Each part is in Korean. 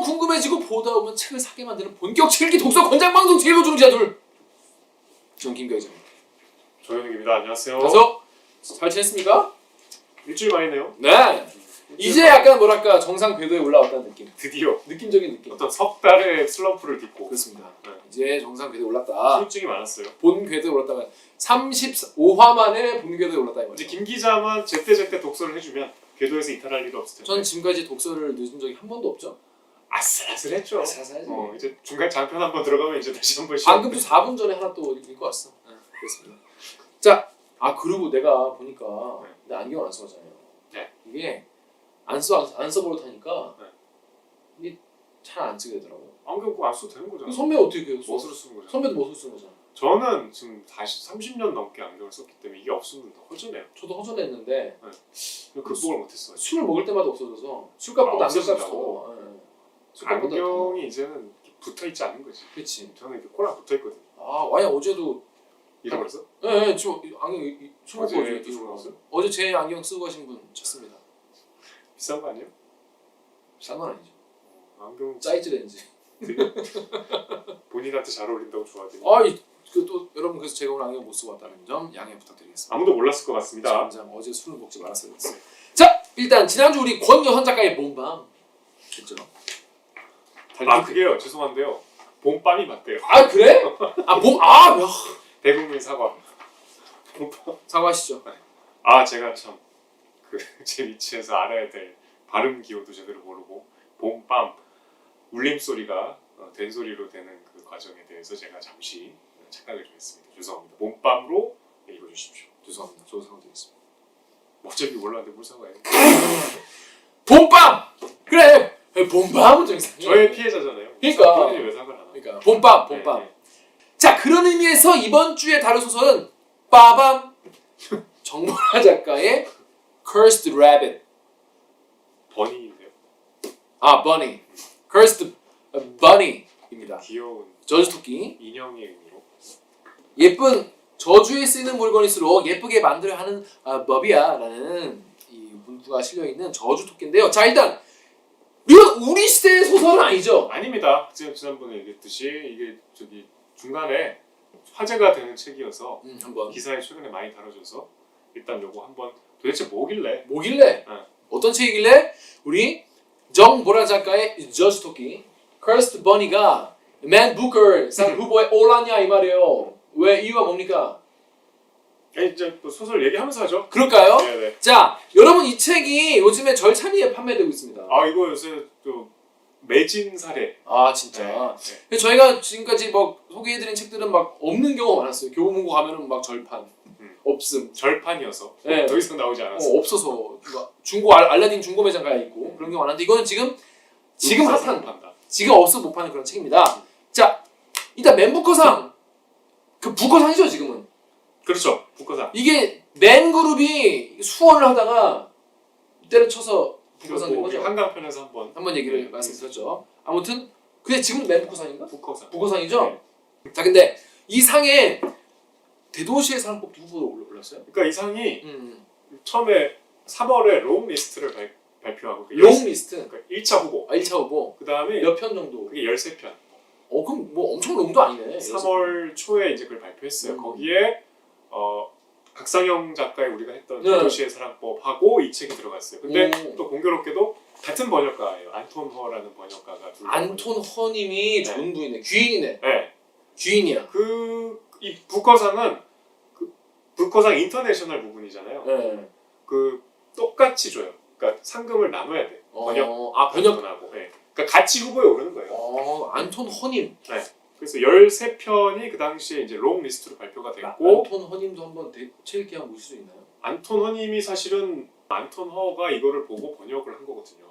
궁금해지고 보다 보면 책을 사게 만드는 본격 책읽기 독서 권장방송 읽어주는 기자 둘. 전 김경희입니다. 조현욱입니다. 안녕하세요. 그래서 잘 지냈습니까? 일주일 만이네요. 네. 이제 약간 뭐랄까 정상 궤도에 올라왔다는 느낌. 드디어 느낌적인 느낌. 어떤 석 달의 슬럼프를 딛고 그렇습니다. 네. 이제 정상 궤도에 올랐다. 후유증이 많았어요. 본 궤도에 올랐다가 35화 만에 본 궤도에 올랐다 이 말이죠. 이제 김 기자만 제때제때 독서를 해주면 궤도에서 이탈할 일이 없을 텐데. 전 지금까지 독서를 늦은 적이 한 번도 없죠. 아슬아슬했죠. 아슬아슬하지. 이제 중간 장편 한번 들어가면 이제 다시 한번 시작. 방금도 4분 전에 하나 또 읽고 왔어. 네, 그렇습니다. 자, 그리고 내가 보니까 나 안경 안 써잖아요. 네. 이게 안 써버릇하니까 네. 이게 잘 안 쓰게 되더라고. 안경 꼭 안 써도 되는 거잖아. 선배 어떻게 해요? 멋으로 쓰는 거잖아. 선배도 멋으로 쓰는 거잖아. 저는 지금 다시 30년 넘게 안경을 썼기 때문에 이게 없으면 허전해요. 저도 허전했는데 극복을 못했어요. 술을 먹을 때마다 없어져서 술값보다 안경값이 없어진다고? 더. 네. 술값보다 안경이 이제는 붙어 있지 않은 거지. 그렇지. 저는 이렇게 코랑 붙어 있거든요. 와야 어제도 잃어버렸어? 네, 지금 안경 술 먹고 어제 어제 누구 나왔어요? 어제 제 안경 쓰고 가신 분 찾습니다. 비싼 거 아니에요? 싼 건 아니죠. 안경 사이즈 렌즈. 본인한테 잘 어울린다고 좋아하더니 또 여러분 그래서 제가 오늘 안경 못 쓰고 왔다는 점 양해 부탁드리겠습니다. 아무도 몰랐을 것 같습니다. 당장 어제 술을 먹지 말았어야 했어요. 자, 일단 지난주 우리 권여현 작가의 봄밤 됐죠? 그게요. 죄송한데요. 봄밤이 맞대요. 그래? 대국민 사과. 사과하시죠. 제가 참 제 위치에서 알아야 될 발음 기호도 제대로 모르고 봄밤 울림소리가 된소리로 되는 그 과정에 대해서 제가 잠시 착각을 좀 했습니다. 죄송합니다. 봄밤으로 읽어주십시오. 죄송합니다. 저도 사과드리겠습니다. 어차피 몰랐는데 뭘 사과해요. 봄밤! 그래! 봄밤은 좀 이상해. 저의 피해자잖아요. 그러니까. 본인이 왜 사과를 하나? 그러니까 봄밤. 네. 자, 그런 의미에서 이번 주에 다룰 소설은 빠밤 정보라 작가의 Cursed Rabbit. 버니인데요. Bunny. Cursed Bunny입니다. 귀여운 저주토끼. 인형의 의미로. 예쁜 저주에 쓰이는 물건일수록 예쁘게 만들어야 하는 법이야라는 이 문구가 실려있는 저주토끼인데요. 자, 일단 이건 우리 시대의 소설은 아니죠? 아닙니다. 지난번에 얘기했듯이 이게 중간에 화제가 되는 책이어서 한번 기사에 최근에 많이 다뤄져서 일단 요거 한번 도대체 뭐길래? 어떤 책이길래 우리 정보라 작가의 저주토끼 Cursed Bunny가 맨 부커상 후보에 올랐냐 이 말이에요. 왜 이유가 뭡니까? 이제 소설 얘기하면서 하죠. 그럴까요? 네네. 자, 여러분 이 책이 요즘에 절찬리에 판매되고 있습니다. 이거 요새 또 매진 사례. 진짜. 네. 저희가 지금까지 막 소개해드린 책들은 막 없는 경우가 많았어요. 교보문고 가면은 막 절판, 없음. 절판이어서 네. 더 이상 나오지 않았어. 없어서 막 중고 알라딘 중고 매장 가야 있고 그런 경우 많은데 이거는 지금 핫한 판다. 지금 없어 못 파는 그런 책입니다. 자, 일단 맨부커상 그 부커상이죠 지금은. 그렇죠. 북커상. 이게 맨 그룹이 수원을 하다가 때려쳐서 부커상 된 거죠. 한강편에서 한번 얘기를 말씀드렸죠. 아무튼 그게 지금 맨 부커상인가? 북커상. 부커상이죠. 자, 근데 이 상에 대도시의 상법도 후보로 올랐어요. 그러니까 이 상이 처음에 3월에 롱리스트를 발표하고 롱리스트. 그러니까 1차 후보. 1차 후보. 그 다음에 몇 편 정도? 그게 13편. 그럼 뭐 엄청 롱도 아니네. 3월 초에 이제 그걸 발표했어요. 거기에 박상영 작가의 우리가 했던 대도시의 사랑법하고 이 책이 들어갔어요. 근데 또 공교롭게도 같은 번역가예요. 안톤 허라는 번역가가 안톤 허님이 좋은 분이네. 귀인이네. 네. 귀인이야. 이 북커상은 북커상 인터내셔널 부분이잖아요. 네. 똑같이 줘요. 그러니까 상금을 나눠야 돼. 번역. 번역하고. 네. 그러니까 같이 후보에 오르는 거예요. 안톤 허님. 네. 그래서 13편이 그 당시에 이제 롱 리스트로 발표가 됐고 안톤 허님도 한번 책 읽기 한번 보실 수 있나요? 안톤 허님이 사실은 안톤 허가 이거를 보고 번역을 한 거거든요.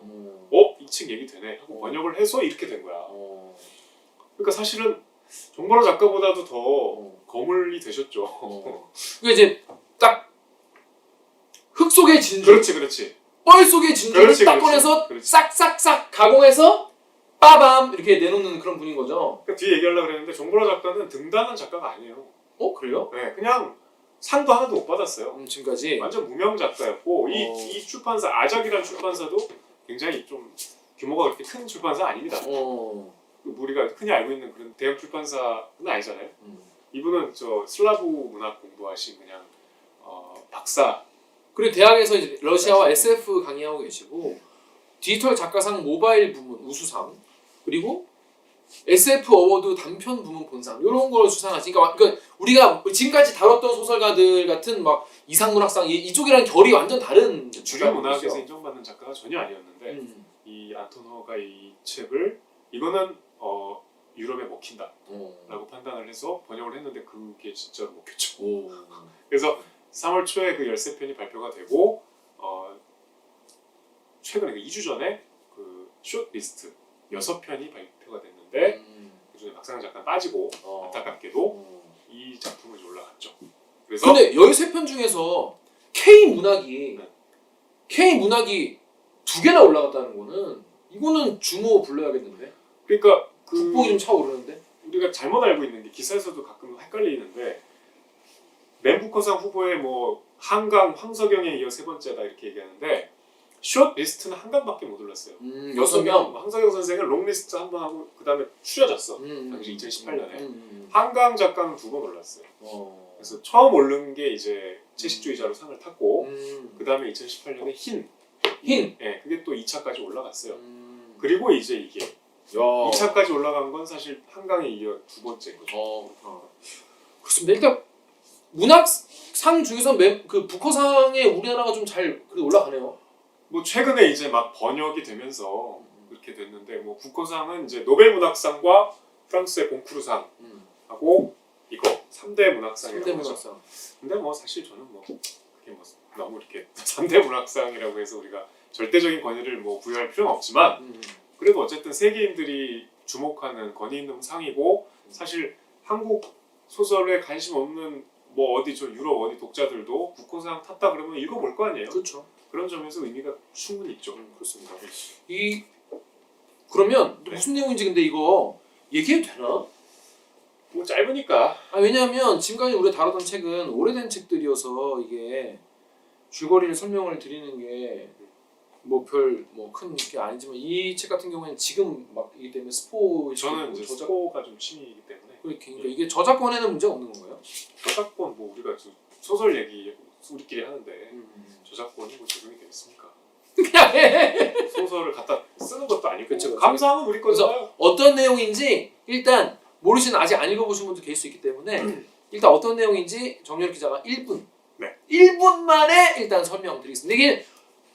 이 책 얘기 되네 하고 번역을 해서 이렇게 된 거야. 그러니까 사실은 정보라 작가보다도 더 거물이 되셨죠. 그 이제 딱 흙 속의 진주. 그렇지. 뻘 속의 진주를 딱 꺼내서 싹싹싹 가공해서 빠밤 이렇게 내놓는 그런 분인 거죠. 그러니까 뒤에 얘기하려고 그랬는데 정보라 작가는 등단한 작가가 아니에요. 그래요? 네, 그냥 상도 하나도 못 받았어요. 지금까지 완전 무명 작가였고 이 출판사 아작이라는 출판사도 굉장히 좀 규모가 그렇게 큰 출판사 아닙니다. 우리가 흔히 알고 있는 그런 대형 출판사는 아니잖아요. 이분은 저 슬라브 문학 공부하신 그냥 박사. 그리고 대학에서 이제 러시아와 SF 강의하고 계시고 디지털 작가상 모바일 부문 우수상 그리고 SF 어워드 단편 부문 본상 이런 걸 수상하시. 그러니까 우리가 지금까지 다뤘던 소설가들 같은 막 이상문학상 이쪽이랑 결이 완전 다른 주류 문학에서 인정받는 작가가 전혀 아니었는데 이 안토노가 이 책을 이거는 유럽에 먹힌다라고 판단을 해서 번역을 했는데 그게 진짜로 먹혔죠. 그래서 3월 초에 그 13편이 발표가 되고 최근에 2주 전에 그 숏리스트 6편이 발표가 됐는데 그중에 박상현 작가 빠지고 안타깝게도 이 작품이 올라갔죠. 그래서 근데 13편 중에서 K 문학이 2개나 올라갔다는 거는 이거는 주모 불러야겠는데. 그러니까 국뽕이 좀 차오르는데. 우리가 잘못 알고 있는 게 기사에서도 가끔 헷갈리는데 맨부커상 후보에 뭐 한강 황석영에 이어 3번째다 이렇게 얘기하는데 숏 리스트는 한 강밖에 못 올랐어요. 6명. 황석영 선생은 롱 리스트 한 번 하고 그 다음에 추려졌어. 당시 2018년에 한강 작가는 2번 올랐어요. 그래서 처음 오른 게 이제 채식주의자로 상을 탔고 그 다음에 2018년에 흰. 예, 그게 또 2차까지 올라갔어요. 그리고 이제 이게 2차까지 올라간 건 사실 한강에 이어 2번째인 거죠. 그렇습니다. 일단 문학상 중에서 그 부커상에 우리나라가 좀 잘 올라가네요. 뭐 최근에 이제 막 번역이 되면서 그렇게 됐는데 뭐 부커상은 이제 노벨 문학상과 프랑스의 봉쿠르상 하고 이거 3대 문학상이라고 하죠. 근데 뭐 사실 저는 뭐 그게 뭐 너무 이렇게 3대 문학상이라고 해서 우리가 절대적인 권위를 뭐 부여할 필요는 없지만 그래도 어쨌든 세계인들이 주목하는 권위 있는 상이고 사실 한국 소설에 관심 없는 뭐 어디 저 유럽 어디 독자들도 부커상 탔다 그러면 읽어볼 거 아니에요. 그렇죠. 그런 점에서 의미가 충분히 있죠. 그렇습니다. 그러면 무슨 내용인지 근데 이거 얘기해도 되나? 뭐 짧으니까. 왜냐하면 지금까지 우리가 다뤘던 책은 오래된 책들이어서 이게 줄거리를 설명을 드리는 게 뭐 큰 게 아니지만 이 책 같은 경우에는 지금 막이기 때문에 저는 이제 스포가 좀 취미이기 때문에. 그러니까 이게 저작권에는 문제가 없는 건가요? 저작권 뭐 우리가 소설 얘기 우리끼리 하는데 저작권이 뭐 적용이 되겠습니까? 그냥 해. 소설을 갖다 쓰는 것도 아니고 그쵸. 감상은 우리 거잖아요. 어떤 내용인지 일단 모르시는 아직 안 읽어보신 분도 계실 수 있기 때문에 일단 어떤 내용인지 정렬 기자가 1분 1분 만에 일단 설명드리겠습니다. 이게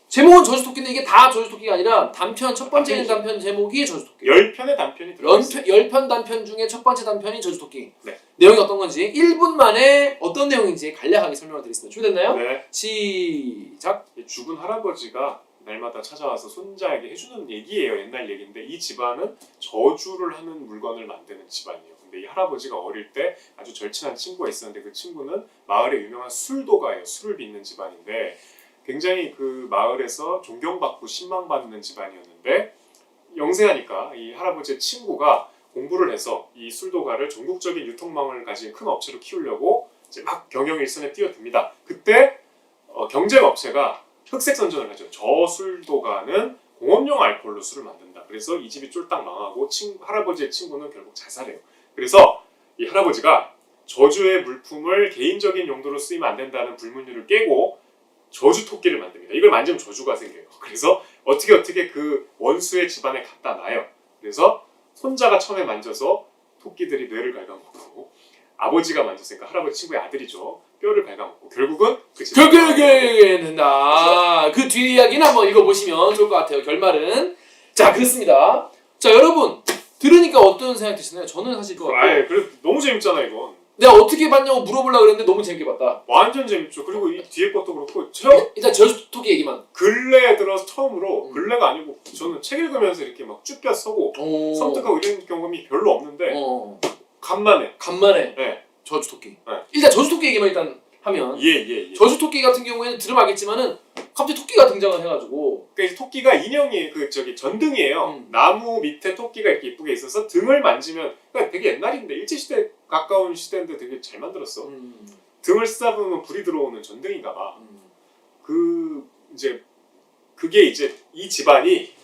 제목은 저주토끼인데 이게 다 저주토끼가 아니라 단편 첫 번째 단편 제목이 저주토끼 10편의 단편이 들어있어요. 10편 단편 중에 첫 번째 단편이 저주토끼. 네. 내용이 어떤 건지 1분 만에 어떤 내용인지 간략하게 설명을 드리겠습니다. 준비됐나요? 네. 시작. 죽은 할아버지가 날마다 찾아와서 손자에게 해주는 얘기예요. 옛날 얘기인데 이 집안은 저주를 하는 물건을 만드는 집안이에요. 근데 이 할아버지가 어릴 때 아주 절친한 친구가 있었는데 그 친구는 마을의 유명한 술도가예요. 술을 빚는 집안인데 굉장히 그 마을에서 존경받고 신망받는 집안이었는데 영세하니까 이 할아버지의 친구가 공부를 해서 이 술도가를 전국적인 유통망을 가진 큰 업체로 키우려고 이제 막 경영일선에 뛰어듭니다. 그때 경쟁업체가 흑색선전을 하죠. 저 술도가는 공업용 알코올로 술을 만든다. 그래서 이 집이 쫄딱 망하고 할아버지의 친구는 결국 자살해요. 그래서 이 할아버지가 저주의 물품을 개인적인 용도로 쓰이면 안 된다는 불문율을 깨고 저주 토끼를 만듭니다. 이걸 만지면 저주가 생겨요. 그래서 어떻게 그 원수의 집안에 갖다 놔요. 그래서 손자가 처음에 만져서 토끼들이 뇌를 갉아먹고 아버지가 만졌으니까 할아버지 친구의 아들이죠. 뼈를 갉아먹고 결국은 그 집안 된다. 그 뒤 이야기는 한번 읽어보시면 좋을 것 같아요. 결말은 자 그렇습니다. 자 여러분 들으니까 어떤 생각 드시나요? 저는 사실 그래 너무 재밌잖아 이건. 내가 어떻게 봤냐고 물어보려고 그랬는데 너무 재밌게 봤다. 완전 재밌죠. 그리고 이 뒤에 것도 그렇고 일단 저주토끼 얘기만. 근래에 들어서 처음으로 근래가 아니고 저는 책 읽으면서 이렇게 막 쭈뼛 서고 섬뜩하고 이런 경험이 별로 없는데 간만에 네. 저주토끼. 네. 일단 저주토끼 얘기만 일단 하면 예. 저주토끼 같은 경우에는 들으면 알겠지만은 갑자기 토끼가 등장을 해가지고 그러니까 토끼가 인형이 전등이에요. 나무 밑에 토끼가 이렇게 이쁘게 있어서 등을 만지면 그러니까 되게 옛날인데 일제시대 가까운 시대인데 되게 잘 만들었어. 등을 쓰다 보면 불이 들어오는 전등인가 봐. 그게 이제 이 집안이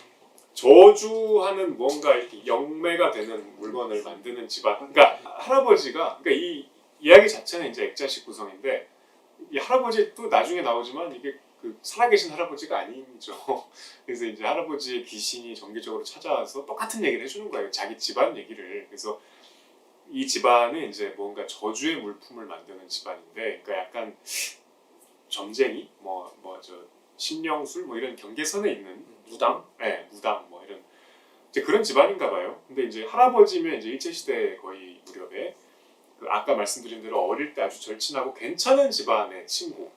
저주하는 뭔가 이렇게 영매가 되는 물건을 만드는 집안. 그러니까 할아버지가 그러니까 이 이야기 자체는 이제 액자식 구성인데 이 할아버지 또 나중에 나오지만 이게 그 살아계신 할아버지가 아니죠. 그래서 이제 할아버지의 귀신이 정기적으로 찾아와서 똑같은 얘기를 해주는 거예요. 자기 집안 얘기를. 그래서 이 집안은 이제 뭔가 저주의 물품을 만드는 집안인데, 그러니까 약간 점쟁이, 저 신령술 뭐 이런 경계선에 있는 무당? 네, 무당 뭐 이런 이제 그런 집안인가 봐요. 근데 이제 할아버지면 이제 일제 시대 거의 무렵에 그 아까 말씀드린 대로 어릴 때 아주 절친하고 괜찮은 집안의 친구.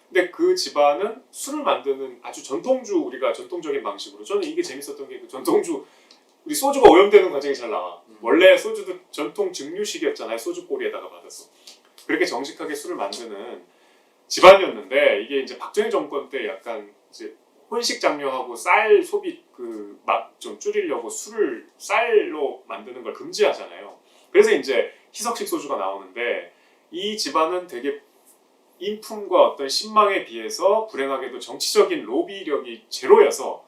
근데 그 집안은 술을 만드는 아주 전통주 우리가 전통적인 방식으로 저는 이게 재밌었던 게 그 전통주 우리 소주가 오염되는 과정이 잘 나와. 원래 소주도 전통 증류식이었잖아요. 소주 꼬리에다가 받아서 그렇게 정직하게 술을 만드는 집안이었는데 이게 이제 박정희 정권 때 약간 이제 혼식 장려하고 쌀 소비 그 맛 좀 줄이려고 술을 쌀로 만드는 걸 금지하잖아요. 그래서 이제 희석식 소주가 나오는데 이 집안은 되게 인품과 어떤 신망에 비해서 불행하게도 정치적인 로비력이 제로여서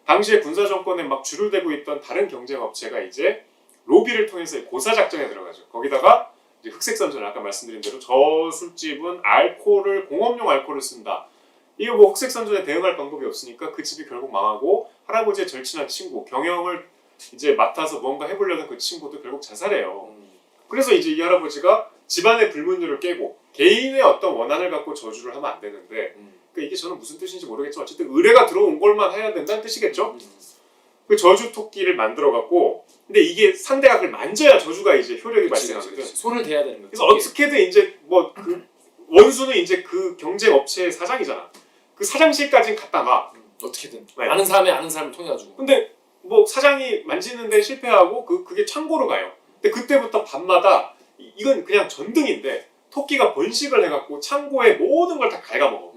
당시에 군사 정권에 막 줄을 대고 있던 다른 경쟁 업체가 이제 로비를 통해서 고사 작전에 들어가죠. 거기다가 이제 흑색 선전 아까 말씀드린 대로 저 술집은 알코올을 공업용 알코올을 쓴다. 이거 뭐 흑색 선전에 대응할 방법이 없으니까 그 집이 결국 망하고 할아버지의 절친한 친구 경영을 이제 맡아서 뭔가 해보려던 그 친구도 결국 자살해요. 그래서 이제 이 할아버지가 집안의 불문율을 깨고 개인의 어떤 원한을 갖고 저주를 하면 안 되는데 그러니까 이게 저는 무슨 뜻인지 모르겠지만 어쨌든 의뢰가 들어온 걸만 해야 된다는 뜻이겠죠. 그 저주 토끼를 만들어 갖고 근데 이게 상대가 그걸 만져야 저주가 이제 효력이 발생하거든. 손을 대야 되는 거지. 그래서 어떻게든 이제 뭐 그 원수는 이제 그 경쟁 업체의 사장이잖아. 그 사장실까지 갖다 놔. 어떻게든 네. 아는 사람을 통해 가지고. 근데 뭐 사장이 만지는데 실패하고 그게 창고로 가요. 근데 그때부터 밤마다 이건 그냥 전등인데 토끼가 번식을 해갖고 창고에 모든 걸 다 갉아먹어.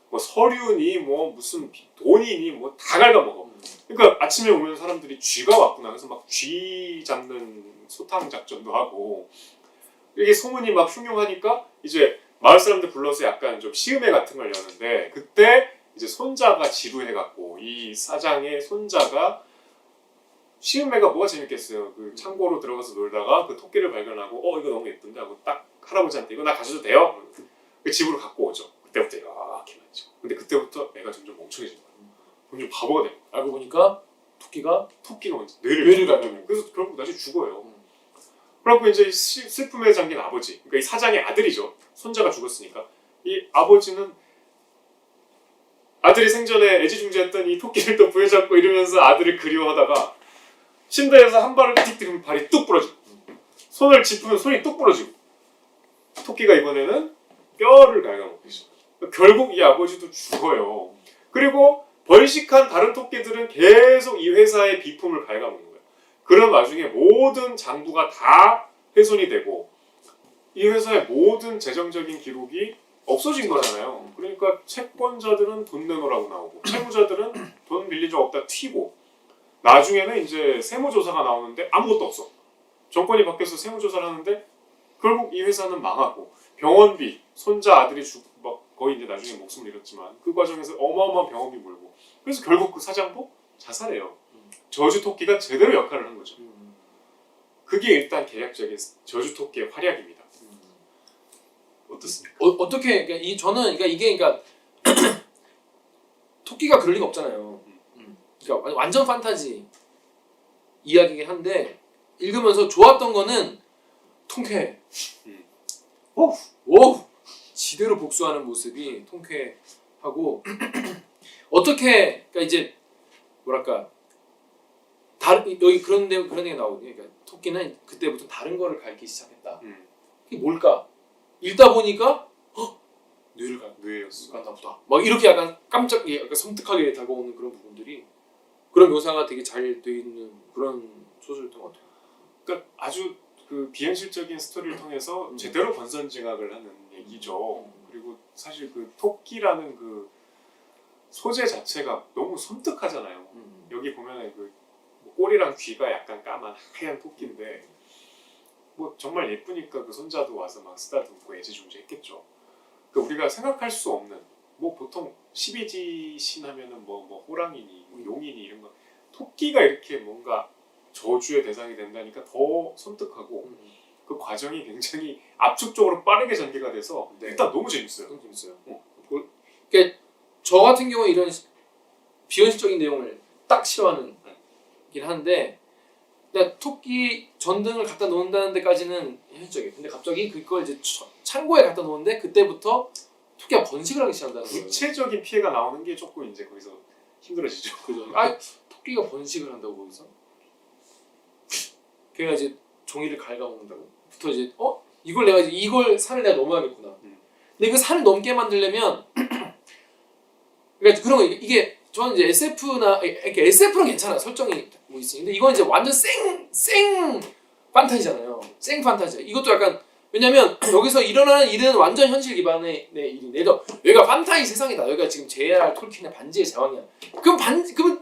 뭐 서류니 뭐 무슨 돈이니 뭐 다 갉아먹어. 그러니까 아침에 오면 사람들이 쥐가 왔구나. 그래서 막 쥐 잡는 소탕 작전도 하고 이게 소문이 막 흉흉하니까 이제 마을 사람들 불러서 약간 좀 시음회 같은 걸 여는데 그때 이제 손자가 지루해갖고 이 사장의 손자가 시음회가 뭐가 재밌겠어요. 그 창고로 들어가서 놀다가 그 토끼를 발견하고 이거 너무 예쁜데 하고 딱 할아버지한테 이거 나 가져도 돼요? 그 집으로 갖고 오죠. 그때부터 이렇게 만지고. 근데 그때부터 애가 점점 멍청해진 거야. 점점 바보가 돼. 알고 보니까 토끼가 먼저 뇌를 갈고. 그래서 결국 나중에 죽어요. 그래갖고 이제 슬픔에 잠긴 아버지, 그러니까 이 사장의 아들이죠. 손자가 죽었으니까 이 아버지는 아들이 생전에 애지중지했던 이 토끼를 또 부여잡고 이러면서 아들을 그리워하다가 침대에서 한 발을 틱 들이면 발이 뚝 부러지고 손을 짚으면 손이 뚝 부러지고 토끼가 이번에는 뼈를 갉아먹기 시작해요. 결국 이 아버지도 죽어요. 그리고 벌식한 다른 토끼들은 계속 이 회사의 비품을 갉아먹는 거예요. 그런 와중에 모든 장부가 다 훼손이 되고 이 회사의 모든 재정적인 기록이 없어진 거잖아요. 그러니까 채권자들은 돈 내놓으라고 나오고 채무자들은 돈 빌린 적 없다 튀고 나중에는 이제 세무조사가 나오는데 아무것도 없어. 정권이 바뀌어서 세무조사를 하는데 결국 이 회사는 망하고 병원비, 손자 아들이 거의 이제 나중에 목숨을 잃었지만 그 과정에서 어마어마한 병원비 물고 그래서 결국 그 사장도 자살해요. 저주 토끼가 제대로 역할을 한 거죠. 그게 일단 계략적인 저주 토끼의 활약입니다. 어떻습니까? 어떻게 그러니까 저는 그러니까 이게 그러니까 토끼가 그럴 리가 없잖아요. 그러니까 완전 판타지 이야기긴 한데 읽으면서 좋았던 거는 통쾌해. 오 지대로 복수하는 모습이 통쾌하고 어떻게 그러니까 이제 뭐랄까 여기 그런 얘기 나오거든요. 그러니까 토끼는 그때부터 다른 거를 갈기 시작했다. 그게 뭘까? 읽다 보니까 뇌였어. 갔나 보다. 막 이렇게 약간 약간 섬뜩하게 다가오는 그런 부분들이 그런 묘사가 되게 잘 돼 있는 그런 소설이었던 것 같아요. 그러니까 아주 그 비현실적인 스토리를 통해서 제대로 권선징악을 하는 얘기죠. 그리고 사실 그 토끼라는 그 소재 자체가 너무 섬뜩하잖아요. 여기 보면은 그 꼬리랑 귀가 약간 까만 하얀 토끼인데 뭐 정말 예쁘니까 그 손자도 와서 막 쓰다듬고 애지중지했겠죠. 그러니까 우리가 생각할 수 없는 뭐 보통 12지 신 하면은 뭐 호랑이니 뭐 용이니 이런 거 토끼가 이렇게 뭔가 저주의 대상이 된다니까 더 섬뜩하고 그 과정이 굉장히 압축적으로 빠르게 전개가 돼서 네. 일단 너무 재밌어요. 너무 재밌어요. 그러니까 저 같은 경우에 이런 비현실적인 내용을 딱 싫어하는 긴 하는데, 그러니까 토끼 전등을 갖다 놓는다는 데까지는 현실적이에요. 근데 갑자기 그걸 이제 창고에 갖다 놓는데 그때부터 토끼가 번식을 하기 시작한다는 거예요. 구체적인 피해가 나오는 게 조금 이제 거기서 힘들어지죠. 그죠? 아, 토끼가 번식을 한다고 거기서? 걔가 이제 종이를 갉아먹는다고. 부터 이제 이걸 내가 이걸 산을 내가 넘어야겠구나. 근데 그 산을 넘게 만들려면 그러니까 그런 거 이게 저는 이제 SF나 이렇게 SF는 괜찮아요. 설정이 뭐 있으니. 근데 이건 이제 완전 생 판타지잖아요. 생 판타지. 이것도 약간 왜냐면 여기서 일어나는 일은 완전 현실 기반의 일인데 여기가 판타지 세상이다. 여기가 지금 J.R.R. 톨킨의 반지의 제왕이야. 그럼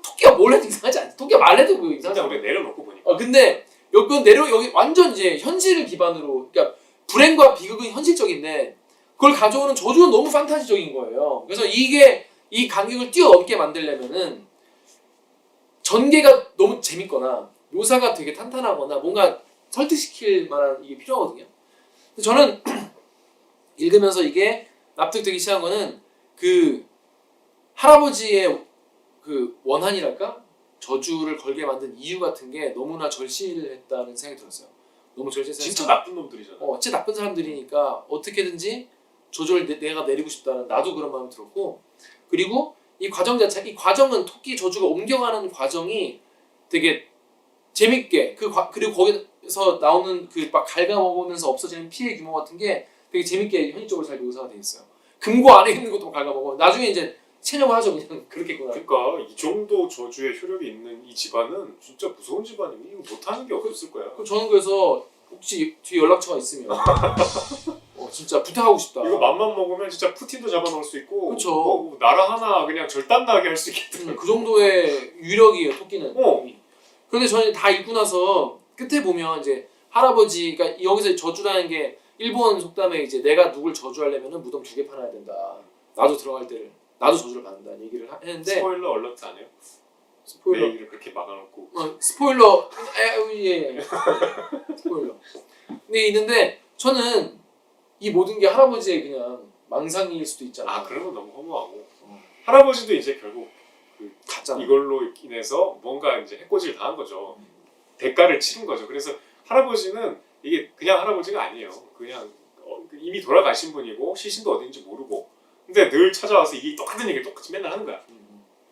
토끼가 뭘 해도 이상하지 않지? 토끼가 말해도 뭐 이상하지 일단 않아. 우리가 내려놓고 보니까 근데 여기 완전 이제 현실을 기반으로 그러니까 불행과 비극은 현실적인데 그걸 가져오는 저주는 너무 판타지적인 거예요. 그래서 이 간격을 뛰어넘게 만들려면은 전개가 너무 재밌거나 묘사가 되게 탄탄하거나 뭔가 설득시킬 만한 이게 필요하거든요. 근데 저는 읽으면서 이게 납득되기 시작한 거는 그 할아버지의 그 원한이랄까? 저주를 걸게 만든 이유 같은 게 너무나 절실했다는 생각이 들었어요. 너무 절실해서 진짜 나쁜 놈들이잖아. 진짜 나쁜 사람들이니까 어떻게든지 저주를 내가 내리고 싶다는 나도 그런 마음이 들었고, 그리고 이 과정 자체, 이 과정은 토끼 저주가 옮겨가는 과정이 되게 재밌게 그리고 거기서 나오는 그 막 갉아먹으면서 없어지는 피해 규모 같은 게 되게 재밌게 현실적으로 잘 묘사가 돼 있어요. 금고 안에 있는 것도 갉아먹어. 나중에 이제 체념을 하죠. 그냥 그렇겠구나. 그러니까 이 정도 저주의 효력이 있는 이 집안은 진짜 무서운 집안이고 이거 못하는 게 없었을 거야. 저는 그래서 혹시 뒤에 연락처가 있으면 진짜 부탁하고 싶다. 이거 맘만 먹으면 진짜 푸틴도 잡아놓을 수 있고 그쵸. 뭐 나라 하나 그냥 절단나게 할 수 있겠다. 그 정도의 위력이에요, 토끼는. 어. 그런데 저는 다 읽고 나서 끝에 보면 이제 할아버지가 여기서 저주라는 게 일본 속담에 이제 내가 누굴 저주하려면은 무덤 2개 파놔야 된다. 나도 들어갈 때를 나도 저주를 받는다 얘기를 했는데 스포일러 얼러트 안 해요? 스포일러. 내 얘기를 그렇게 막아놓고 스포일러. 예. 스포일러. 근데 있는데 저는 이 모든 게 할아버지의 그냥 망상일 수도 있잖아요. 그러면 너무 허무하고 할아버지도 이제 결국 갔잖아. 이걸로 인해서 뭔가 이제 해코지를 당한 거죠. 대가를 치른 거죠. 그래서 할아버지는 이게 그냥 할아버지가 아니에요. 그냥 이미 돌아가신 분이고 시신도 어딘지 모르고 근데 늘 찾아와서 이게 똑같은 얘기를 똑같이 맨날 하는 거야.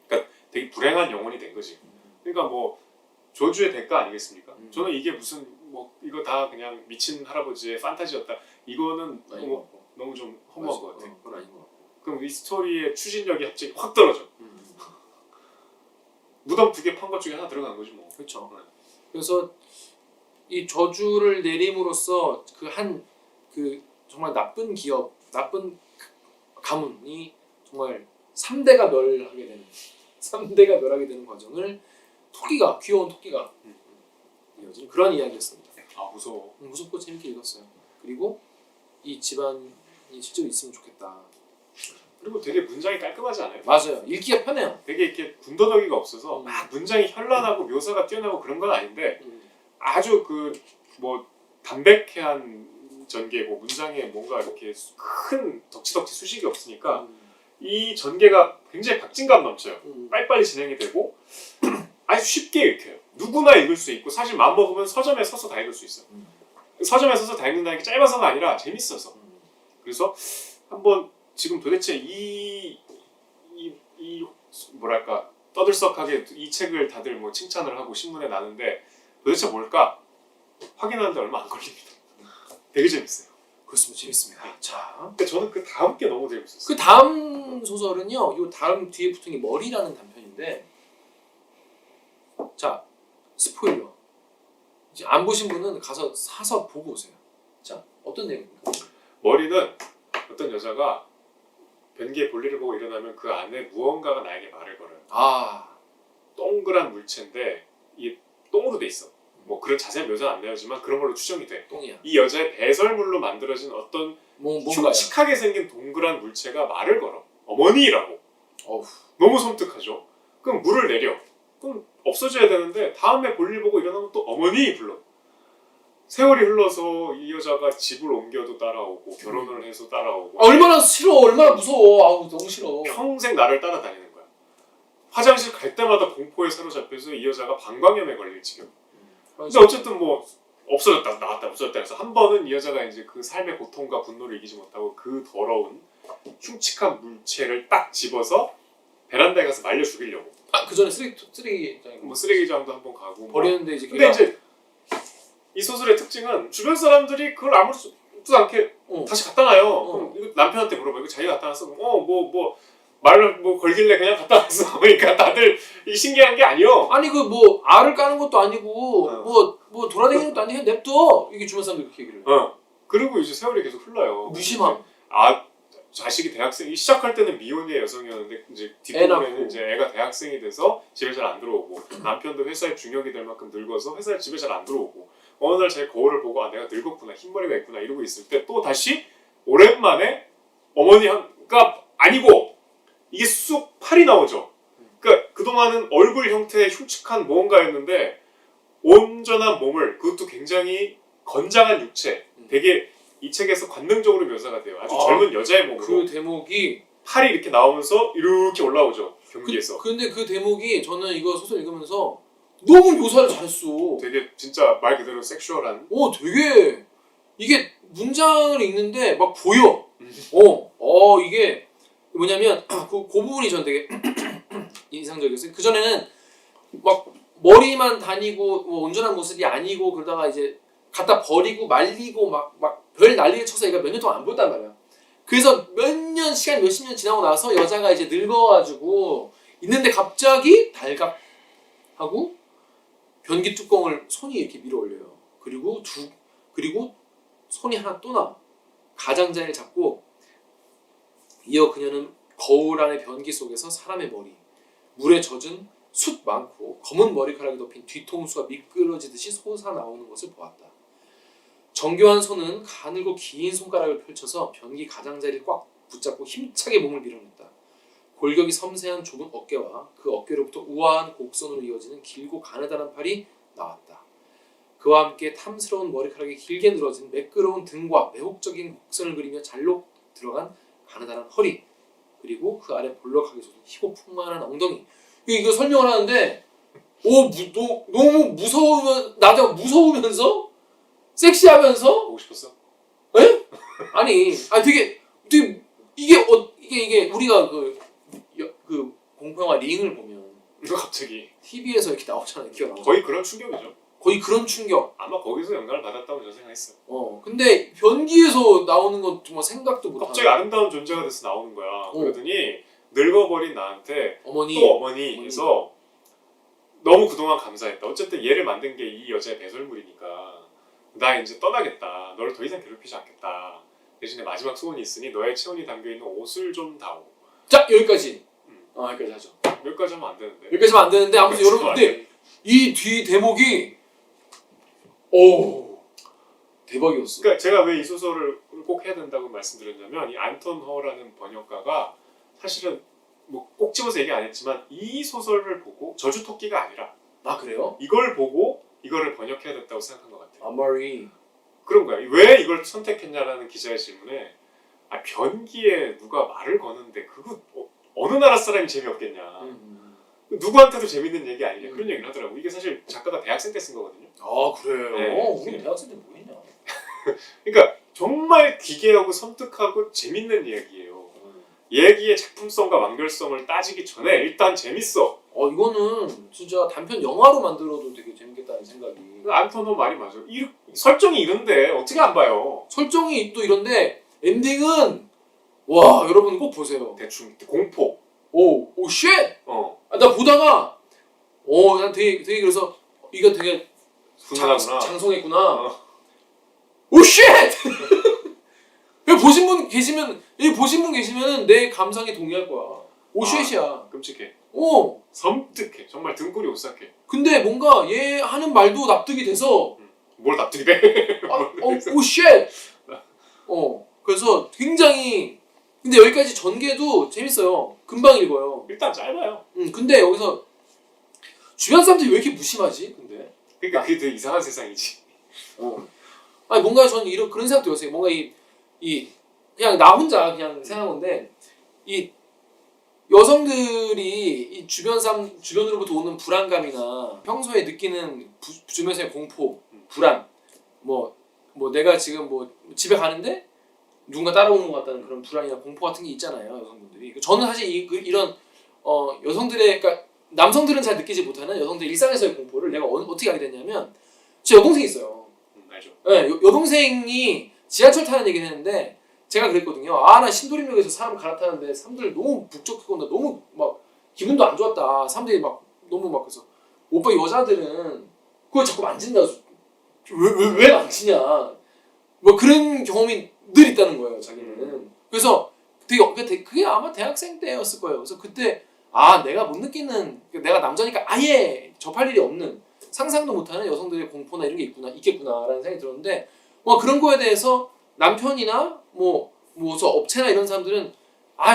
그러니까 되게 불행한 영혼이 된 거지. 그러니까 뭐 저주의 대가 아니겠습니까? 저는 이게 무슨 뭐 이거 다 그냥 미친 할아버지의 판타지였다. 이거는 너무 좀 허무한 것 같아. 그건 아닌 것 같고. 그럼 이 스토리의 추진력이 갑자기 확 떨어져. 무덤 2개 판 것 중에 하나 들어간 거지 뭐. 그렇죠. 그래서 이 저주를 내림으로써 그 정말 나쁜 기업, 나쁜 가문이 정말 3대가 멸하게 되는 과정을 귀여운 토끼가 이어진 그런 이야기였습니다. 무서워. 무섭고 재밌게 읽었어요. 그리고 이 집안이 실제로 있으면 좋겠다. 그리고 되게 문장이 깔끔하지 않아요? 맞아요. 읽기가 편해요. 되게 이렇게 군더더기가 없어서 막 문장이 현란하고 묘사가 뛰어나고 그런 건 아닌데 아주 그 뭐 담백한 전개고 문장에 뭔가 이렇게 큰 덕지덕지 수식이 없으니까 이 전개가 굉장히 박진감 넘쳐요. 빨리빨리 진행이 되고 아주 쉽게 읽혀요. 누구나 읽을 수 있고 사실 마음먹으면 서점에 서서 다 읽을 수 있어요. 서점에 서서 다 읽는다는 게 짧아서가 아니라 재밌어서. 그래서 한번 지금 도대체 이 뭐랄까 떠들썩하게 이 책을 다들 뭐 칭찬을 하고 신문에 나는데 도대체 뭘까 확인하는데 얼마 안 걸립니다. 되게 재밌어요. 그렇습니다. 재밌습니다. 자, 근데 저는 그 다음 게 너무 재밌었어요. 그 다음 소설은요. 요 다음 뒤에 붙은 게 머리라는 단편인데, 자 스포일러. 이제 안 보신 분은 가서 사서 보고 오세요. 자, 어떤 내용입니까? 머리는 어떤 여자가 변기에 볼일을 보고 일어나면 그 안에 무언가가 나에게 말을 걸어요. 동그란 물체인데 이게 똥으로 돼 있어. 뭐 그런 자세한 묘사는 안 되지만 그런 걸로 추정이 돼. 똥이야. 이 여자의 배설물로 만들어진 어떤 뭔가요? 흉측하게 생긴 동그란 물체가 말을 걸어. 어머니라고. 어후. 너무 섬뜩하죠. 그럼 물을 내려. 그럼 없어져야 되는데 다음에 볼일 보고 일어나면 또 어머니 불러. 세월이 흘러서 이 여자가 집을 옮겨도 따라오고 결혼을 해서 따라오고 얼마나 싫어, 얼마나 무서워. 아우 너무 싫어. 평생 나를 따라다니는 거야. 화장실 갈 때마다 공포에 사로잡혀서 이 여자가 방광염에 걸릴 지경. 근데 어쨌든 뭐 없어졌다 나왔다 없어졌다 해서 한 번은 이 여자가 이제 그 삶의 고통과 분노를 이기지 못하고 그 더러운 흉측한 물체를 딱 집어서 베란다에 가서 말려 죽이려고. 그 전에 쓰레기장에 뭐 쓰레기장도 한번 가고. 버리는데 이제 근데 이제 이 소설의 특징은 주변 사람들이 그걸 아무렇지도 않게 다시 갖다 놔요. 그럼 이거 남편한테 물어봐. 이거 자기가 갖다 놨어? 말을 걸길래 그냥 갖다 놨어. 그러니까 다들 이 신기한 게 아니요. 아니 그 뭐 알을 까는 것도 아니고 뭐 돌아다니는 것도 아니고 냅둬. 이게 주변 사람들 그렇게 얘기를 해. 그리고 이제 세월이 계속 흘러요. 무심함. 자식이 대학생이 시작할 때는 미혼의 여성이었는데 이제 뒷부분에는 이제 애가 대학생이 돼서 집에 잘 안 들어오고 남편도 회사에 중역이 될 만큼 늙어서 회사에 집에 잘 안 들어오고 어느 날 자기 거울을 보고 내가 늙었구나 흰머리가 있구나 이러고 있을 때 또 다시 오랜만에 어머니가 아니고 이게 쑥 팔이 나오죠. 그러니까 그동안은 얼굴 형태의 흉측한 무언가였는데 온전한 몸을 그것도 굉장히 건장한 육체 되게 이 책에서 관능적으로 묘사가 돼요. 아주 젊은 여자의 몸으로 그 대목이 팔이 이렇게 나오면서 이렇게 올라오죠. 경기에서. 근데 그 대목이 저는 이거 소설 읽으면서 너무 묘사를 잘했어. 되게 진짜 말 그대로 섹슈얼한. 되게 이게 문장을 읽는데 막 보여. 이게 뭐냐면 그 부분이 전 되게 인상적이었어요. 그 전에는 막 머리만 다니고 뭐 온전한 모습이 아니고 그러다가 이제 갖다 버리고 말리고 막 별 난리를 쳐서 얘가 몇 년 동안 안 보였단 말이야. 그래서 시간 몇십 년 지나고 나서 여자가 이제 늙어가지고 있는데 갑자기 달갑하고 변기 뚜껑을 손이 이렇게 밀어 올려요. 그리고 손이 하나 또 나와. 가장자리를 잡고 이어 그녀는 거울 안의 변기 속에서 사람의 머리, 물에 젖은 숯 많고 검은 머리카락이 덮인 뒤통수가 미끄러지듯이 솟아나오는 것을 보았다. 정교한 손은 가늘고 긴 손가락을 펼쳐서 변기 가장자리를 꽉 붙잡고 힘차게 몸을 밀어냈다. 골격이 섬세한 좁은 어깨와 그 어깨로부터 우아한 곡선으로 이어지는 길고 가느다란 팔이 나왔다. 그와 함께 탐스러운 머리카락이 길게 늘어진 매끄러운 등과 매혹적인 곡선을 그리며 잘록 들어간 가느다란 허리, 그리고 그 아래 볼록하게 솟은 희고 풍만한 엉덩이. 이거 설명을 하는데 너무 무서우면서 섹시하면서 보고 싶었어? 에? 아니 되게 이게 우리가 그 공포영화 링을 보면 갑자기 TV에서 이렇게 나오잖아요. 기억 거의 그런 충격이죠. 거의 그런 충격. 아마 거기서 영감을 받았다고 저는 생각했어요. 근데 변기에서 나오는 건 정말 생각도 못하고 갑자기 아름다운 존재가 돼서 나오는 거야. 그러더니 늙어버린 나한테 또 어머니 해서 너무 그동안 감사했다. 어쨌든 얘를 만든 게 이 여자의 배설물이니까 나 이제 떠나겠다. 너를 더 이상 괴롭히지 않겠다. 대신에 마지막 소원이 있으니 너의 체온이 담겨있는 옷을 좀 다오. 자 여기까지. 여기까지 하죠. 여기까지 하면 안 되는데. 여기까지 하면 안 되는데 아무튼 여러분 근데 이 뒤 대목이 대박이었어. 그러니까 제가 왜 이 소설을 꼭 해야 된다고 말씀드렸냐면 이 안톤 허라는 번역가가 사실은 뭐 꼭 집어서 얘기 안 했지만 이 소설을 보고 저주토끼가 아니라 그래요? 이걸 보고 이거를 번역해야 됐다고 생각한 것 같아요. 아마리 그런 거야. 왜 이걸 선택했냐라는 기자의 질문에 변기에 누가 말을 거는데 그거 어느 나라 사람이 재미없겠냐. 누구한테도 재밌는 얘기 아니냐 그런 얘기를 하더라고. 이게 사실 작가가 대학생 때 쓴 거거든요. 그래요? 네. 우리 대학생 때 뭐 했냐? 그러니까 정말 기괴하고 섬뜩하고 재밌는 이야기예요. 얘기의 작품성과 완결성을 따지기 전에 일단 재밌어. 이거는 진짜 단편 영화로 만들어도 되게 재밌겠다는 생각이. 안톤 허 말이 맞아. 설정이 이런데 어떻게 안 봐요? 설정이 또 이런데 엔딩은 와 여러분 꼭 보세요. 대충 공포. 오 쉣! 나 보다가 난 되게 그래서 이거 되게 훈훈하구나. 장성했구나. 오 쉣! 보신 분 계시면 내 감상에 동의할 거야. 오 쉣이야. 끔찍해. 섬뜩해. 정말 등골이 오싹해. 근데 뭔가 얘 하는 말도 납득이 돼서 뭘 납득이 돼? 오 쉣! 그래서 굉장히 근데 여기까지 전개도 재밌어요. 금방 읽어요. 일단 짧아요. 근데 여기서 주변 사람들이 왜 이렇게 무심하지? 근데 그러니까 그게 되게 이상한 세상이지. 아니 뭔가 저는 이런 그런 생각도 들었어요. 뭔가 이 그냥 나 혼자 그냥 생각한 건데 이 여성들이 이 주변으로부터 오는 불안감이나 평소에 느끼는 주변에서의 공포, 불안, 뭐 내가 지금 뭐 집에 가는데 누군가 따라오는 것 같다는 그런 불안이나 공포 같은 게 있잖아요, 여성분들이. 저는 사실 이런 여성들의 그러니까 남성들은 잘 느끼지 못하는 여성들 일상에서의 공포를 내가 어떻게 알게 됐냐면 제 여동생이 있어요. 알죠. 네, 여동생이 지하철 타는 얘기를 했는데 제가 그랬거든요. 아, 나 신도림역에서 사람 갈아타는데 사람들 너무 북적이고 나 너무 막 기분도 안 좋았다. 사람들이 막 너무 막 그래서 오빠 여자들은 그걸 자꾸 만진다. 왜 만지냐. 뭐 그런 경험이 늘 있다는 거예요, 자기는. 그래서 그게 아마 대학생 때였을 거예요. 그래서 그때 아, 내가 못 느끼는 내가 남자니까 아예 접할 일이 없는 상상도 못하는 여성들의 공포나 이런 게 있겠구나라는 생각이 들었는데 그런 거에 대해서 남편이나 뭐 업체나 이런 사람들은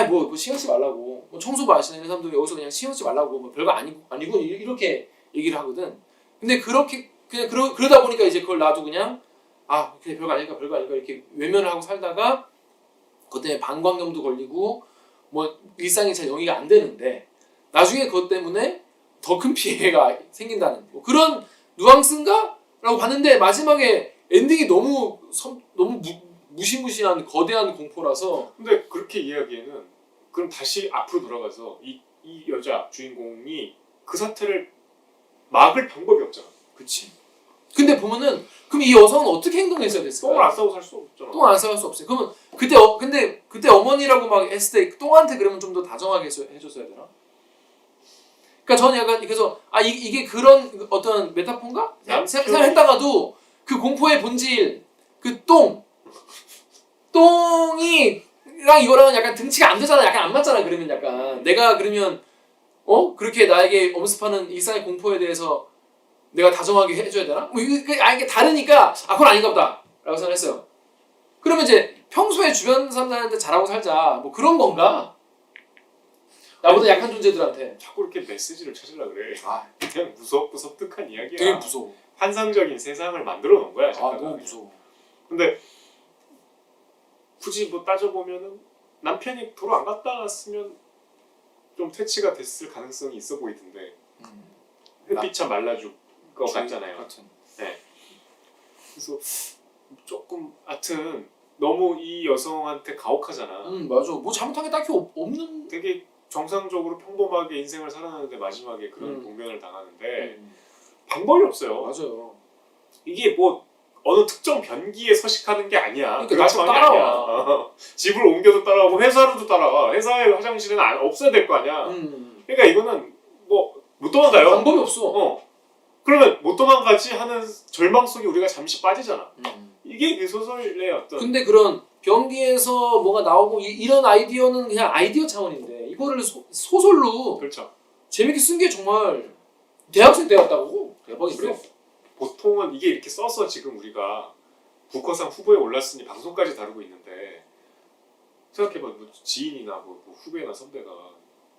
뭐 신경 쓰지 말라고 청소부 아시는 이런 사람들 여기서 그냥 신경 쓰지 말라고 뭐 별거 아니고 이렇게 얘기를 하거든. 근데 그렇게 그냥 그러다 보니까 이제 그걸 나도 그냥 그냥 별거 아닐까 이렇게 외면을 하고 살다가 그것 때문에 방광염도 걸리고 뭐 일상이 잘 영위가 안 되는데 나중에 그것 때문에 더 큰 피해가 생긴다는 뭐 그런 뉘앙스인가? 라고 봤는데 마지막에 엔딩이 너무 무시무시한 거대한 공포라서. 근데 그렇게 이야기에는 그럼 다시 앞으로 돌아가서 이 여자 주인공이 그 사태를 막을 방법이 없잖아. 그치. 근데 보면은 그럼 이 여성은 어떻게 행동했어야 됐을까? 똥을 안 싸고 살 수 없잖아. 똥을 안 싸고 살 수 없어요. 그러면 근데 그때 어머니라고 막 했을 때 똥한테 그러면 좀 더 다정하게 해줬어야 되나? 그러니까 저는 약간 그래서 이게 그런 어떤 메타폰가? 생각했다가도 그 공포의 본질 그 똥이랑 이거랑은 약간 등치가 안 되잖아. 약간 안 맞잖아. 그러면 약간 내가 그러면 그렇게 나에게 엄습하는 일상의 공포에 대해서 내가 다정하게 해줘야 되나? 이게 다르니까 그건 아닌가 보다 라고 생각했어요. 그러면 이제 평소에 주변 사람들한테 잘하고 살자 뭐 그런 건가? 나보다 약한 존재들한테 자꾸 이렇게 메시지를 찾으려고 그래. 그냥 무섭고 섬뜩한 이야기야. 되게 무서워. 환상적인 세상을 만들어 놓은 거야. 너무 무서워. 근데 굳이 뭐 따져보면은 남편이 도로 안 갔다 왔으면 좀 퇴치가 됐을 가능성이 있어 보이던데 햇빛차 말라줄 것 같잖아요. 네. 그래서 조금 하여튼 너무 이 여성한테 가혹하잖아. 맞아. 뭐 잘못한 게 딱히 없는. 되게 정상적으로 평범하게 인생을 살아가는데 마지막에 그런 봉변을 당하는데 방법이 없어요. 맞아요. 이게 뭐 어느 특정 변기에 서식하는 게 아니야. 그러니까 나도 따라와. 집을 옮겨도 따라오고 회사로도 따라와. 회사의 화장실은 없어야 될 거 아니야. 그러니까 이거는 뭐 못 도망가요. 방법이 없어. 그러면 못 도망가지 하는 절망 속에 우리가 잠시 빠지잖아. 이게 그 소설의 어떤. 근데 그런 변기에서 뭐가 나오고 이런 아이디어는 그냥 아이디어 차원인데 이거를 소설로 그렇죠. 재밌게 쓴 게 정말 대학생 때였다고? 대박이죠. 그래. 보통은 이게 이렇게 써서 지금 우리가 부커상 후보에 올랐으니 방송까지 다루고 있는데 생각해봐. 뭐 지인이나 뭐 후배나 선배가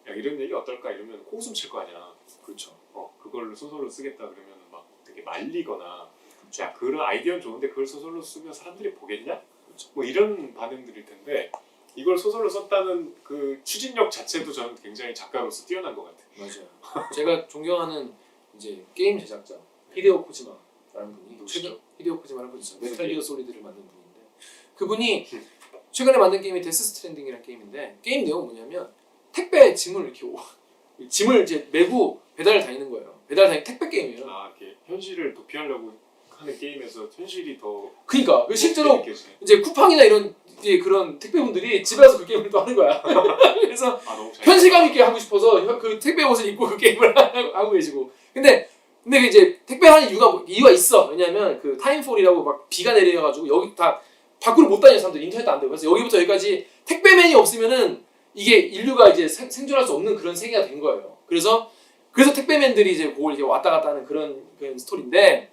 야 이런 얘기 어떨까 이러면 코웃음 칠 거 아니야. 그렇죠. 그걸 소설로 쓰겠다 그러면 막 되게 말리거나 그렇죠. 야 그런 아이디어는 좋은데 그걸 소설로 쓰면 사람들이 보겠냐? 그렇죠. 뭐 이런 반응들일 텐데 이걸 소설로 썼다는 그 추진력 자체도 저는 굉장히 작가로서 뛰어난 것 같아요. 맞아요. 제가 존경하는 이제 게임 제작자 히데오 코지마라는 분이 누구시죠? 히데오 코지마라는 분이 있어요. 메탈 기어 솔리드를 만든 분인데 그분이 최근에 만든 게임이 데스 스트랜딩이라는 게임인데 게임 내용은 뭐냐면 택배 짐을 이렇게 짐을 이제 메고 배달을 다니는 거예요. 택배 게임이에요. 이렇게 현실을 도피하려고 하는 게임에서 현실이 더 그러니까 실제로 느껴지네. 이제 쿠팡이나 이런 이제 그런 택배분들이 집에 와서 그 게임을 또 하는 거야. 그래서 너무 현실감 있게 하고 싶어서 그 택배 옷을 입고 그 게임을 하고 계시고. 근데 이제 택배하는 이유가 있어. 왜냐면 그 타임폴이라고 막 비가 내려가지고 여기 다 밖으로 못 다니는 사람들 인터넷도 안 되고 그래서 여기부터 여기까지 택배맨이 없으면은 이게 인류가 이제 생존할 수 없는 그런 세계가 된 거예요. 그래서 택배맨들이 이제 그걸 이제 왔다 갔다 하는 그런 스토리인데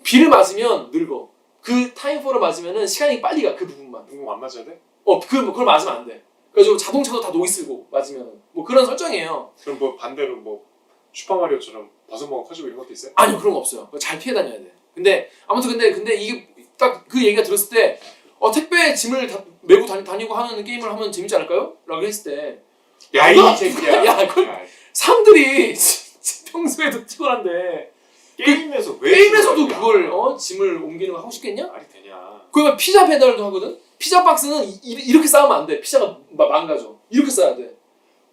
비를 맞으면 늙어. 그 타임폴을 맞으면은 시간이 빨리 가. 그 부분만. 안 맞아야 돼? 그걸 맞으면 안 돼. 그래서 자동차도 다 노이스고 맞으면 뭐 그런 설정이에요. 그럼 뭐 반대로 뭐 슈퍼마리오처럼 버섯먹어 커지고 이런 것도 있어요? 아니요 그런 거 없어요. 잘 피해 다녀야 돼. 근데 아무튼 근데 이게 딱 그 얘기가 들었을 때 택배 짐을 다 메고 다니고 하는 게임을 하면 재밌지 않을까요? 라고 했을 때 야, 그거- 이 새끼야. 야, 그걸 사람들이 평소에도 피곤한데 게임에서도 게임에서도 그걸 짐을 옮기는 거 하고 싶겠냐? 말이 되냐? 그러면 피자 배달도 하거든? 피자 박스는 이렇게 쌓으면 안 돼. 피자가 망가져. 이렇게 쌓아야 돼.